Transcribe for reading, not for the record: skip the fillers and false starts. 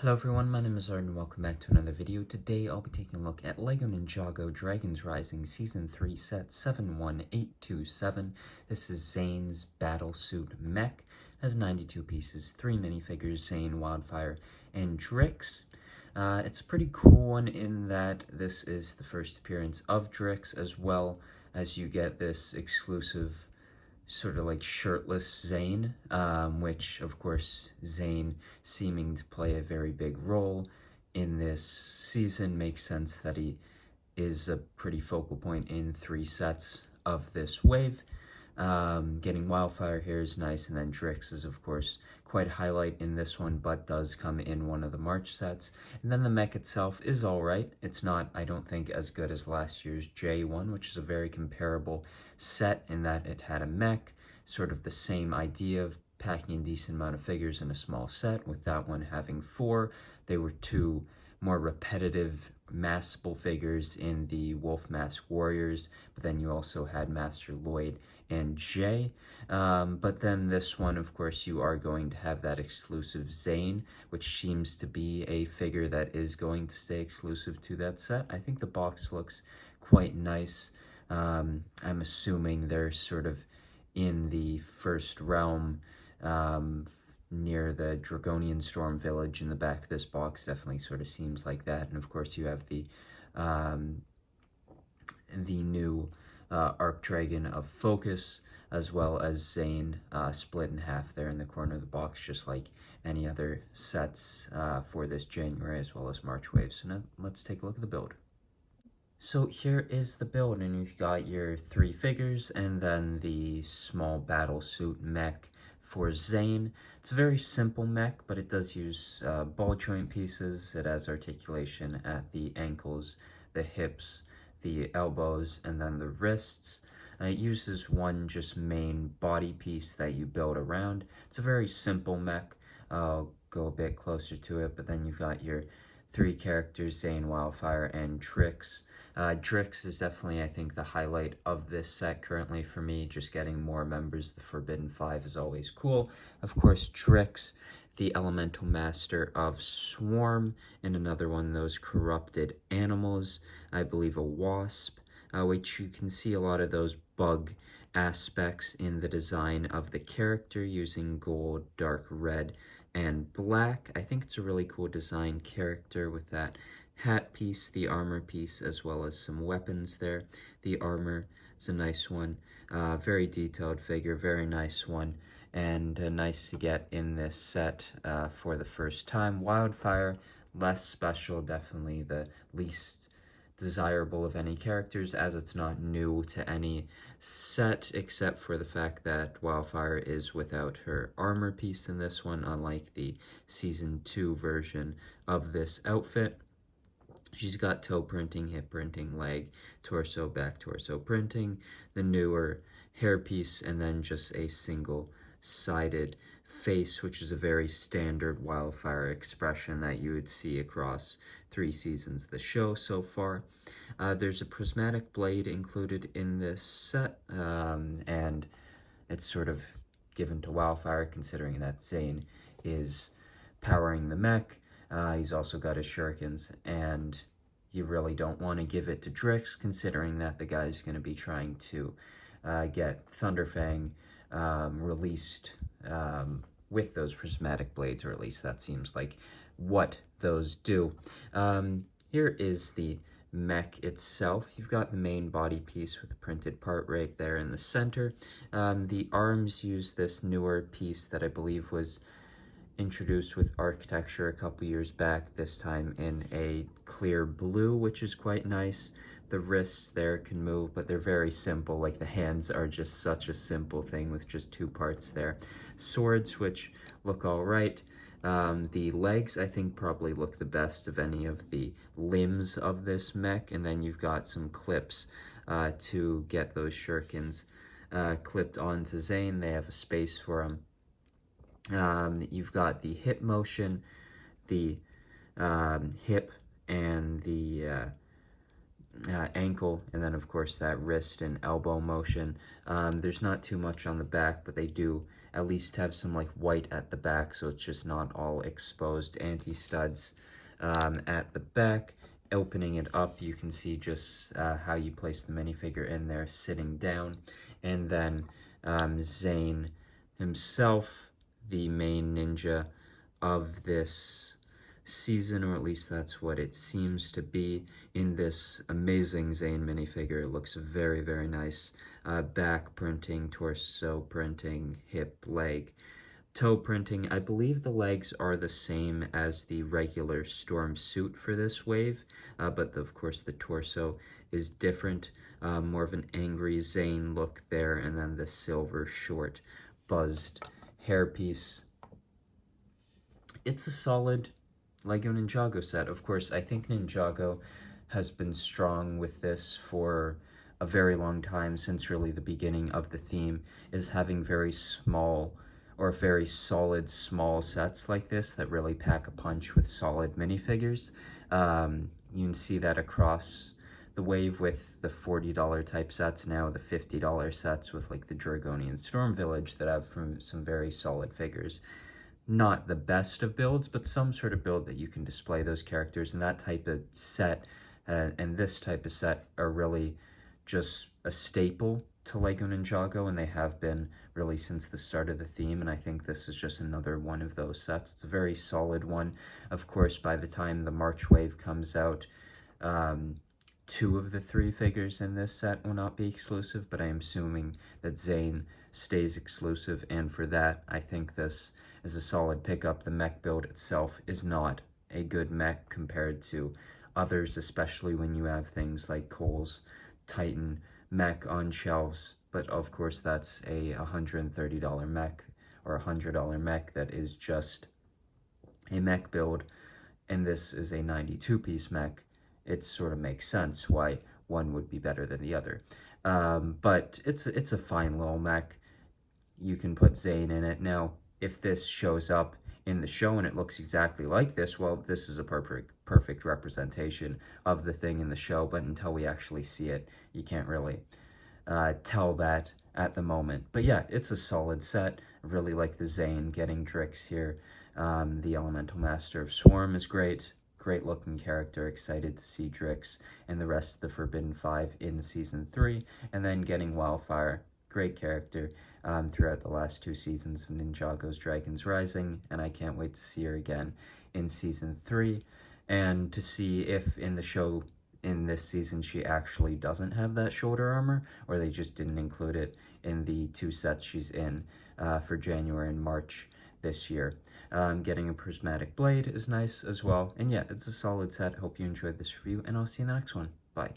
Hello everyone, my name is Art and welcome back to another video. Today I'll be taking a look at LEGO Ninjago Dragons Rising Season 3 Set 71827. This is Zane's Battlesuit Mech. It has 92 pieces, 3 minifigures, Zane, Wildfire, and Drix. It's a pretty cool one in that this is the first appearance of Drix, as well as you get this exclusive sort of like shirtless Zane, which of course Zane seeming to play a very big role in this season makes sense that he is a pretty focal point in 3 sets of this wave. Getting Wildfire here is nice, and then Drix is of course quite a highlight in this one, but does come in one of the March sets. And then the mech itself is alright. It's not, I don't think, as good as last year's J1, which is a very comparable set in that it had a mech, sort of the same idea of packing a decent amount of figures in a small set, with that one having 4. They were 2 more repetitive massable figures in the Wolf Mask Warriors, but then you also had Master Lloyd and Jay. But then this one, of course, you are going to have that exclusive Zane, which seems to be a figure that is going to stay exclusive to that set. I think the box looks quite nice. I'm assuming they're sort of in the first realm, near the Dragonian Storm Village in the back of this box. Definitely sort of seems like that. And of course you have the new Archdragon of Focus, as well as Zane split in half there in the corner of the box, just like any other sets for this January as well as March wave. So now let's take a look at the build. So here is the build, and you've got your 3 figures and then the small battlesuit mech for Zane. It's a very simple mech, but it does use ball joint pieces. It has articulation at the ankles, the hips, the elbows, and then the wrists. It uses one just main body piece that you build around. It's a very simple mech. I'll go a bit closer to it, but then you've got your 3 characters, Zane, Wildfire, and Drix. Drix is definitely, I think, the highlight of this set currently for me. Just getting more members of the Forbidden 5 is always cool. Of course, Drix, the Elemental Master of Swarm, and another one of those corrupted animals, I believe a wasp, which you can see a lot of those bug aspects in the design of the character using gold, dark red, and black. I think it's a really cool design character with that hat piece, the armor piece, as well as some weapons there. The armor is a nice one. Very detailed figure, very nice one, and nice to get in this set for the first time. Wildfire, less special, definitely the least desirable of any characters, as it's not new to any set, except for the fact that Wildfire is without her armor piece in this one, unlike the Season 2 version of this outfit. She's got toe printing, hip printing, leg, torso, back torso printing, the newer hair piece, and then just a single-sided face, which is a very standard Wildfire expression that you would see across 3 seasons of the show so far. There's a prismatic blade included in this set, and it's sort of given to Wildfire, considering that Zane is powering the mech. He's also got his shurikens, and you really don't want to give it to Drix, considering that the guy's going to be trying to get Thunderfang released with those prismatic blades, or at least that seems like what those do. Here is the mech itself. You've got the main body piece with the printed part right there in the center. The arms use this newer piece that I believe was introduced with architecture a couple years back, this time in a clear blue, which is quite nice. The wrists there can move, but they're very simple. Like, the hands are just such a simple thing with just 2 parts there. Swords, which look all right. The legs, I think, probably look the best of any of the limbs of this mech, and then you've got some clips to get those shurikens clipped onto Zane. They have a space for them. You've got the hip motion, the hip, and the ankle, and then of course that wrist and elbow motion. There's not too much on the back, but they do at least have some like white at the back, so it's just not all exposed. Anti-studs at the back. Opening it up, you can see just how you place the minifigure in there sitting down. And then Zane himself, the main ninja of this season, or at least that's what it seems to be in this amazing Zane minifigure. It looks very, very nice. Back printing, torso printing, hip, leg, toe printing. I believe the legs are the same as the regular Storm suit for this wave, but of course the torso is different. More of an angry Zane look there, and then the silver short buzzed hairpiece. It's a solid Lego Ninjago set. Of course, I think Ninjago has been strong with this for a very long time, since really the beginning of the theme, is having very small or very solid small sets like this that really pack a punch with solid minifigures. You can see that across the wave with the $40 type sets, now the $50 sets with like the Dragonian Storm Village that have some very solid figures. Not the best of builds, but some sort of build that you can display those characters. And that type of set and this type of set are really just a staple to Lego Ninjago, and they have been really since the start of the theme, and I think this is just another one of those sets. It's a very solid one. Of course, by the time the March wave comes out, 2 of the 3 figures in this set will not be exclusive, but I am assuming that Zane stays exclusive, and for that, I think this is a solid pickup. The mech build itself is not a good mech compared to others, especially when you have things like Cole's Titan mech on shelves, but of course that's a $130 mech or $100 mech that is just a mech build, and this is a 92-piece mech. It sort of makes sense why one would be better than the other. But it's a fine little mech. You can put Zane in it. Now, if this shows up in the show and it looks exactly like this, well, this is a perfect representation of the thing in the show, but until we actually see it, you can't really tell that at the moment. But yeah, it's a solid set. I really like the Zane getting Drix here. The Elemental Master of Swarm is great. Great looking character. Excited to see Drix and the rest of the Forbidden Five in Season 3. And then getting Wildfire. Great character throughout the last 2 seasons of Ninjago's Dragons Rising, and I can't wait to see her again in Season 3, and to see if in the show in this season she actually doesn't have that shoulder armor, or they just didn't include it in the 2 sets she's in for January and March this year. Getting a prismatic blade is nice as well, and yeah, it's a solid set. Hope you enjoyed this review, and I'll see you in the next one. Bye.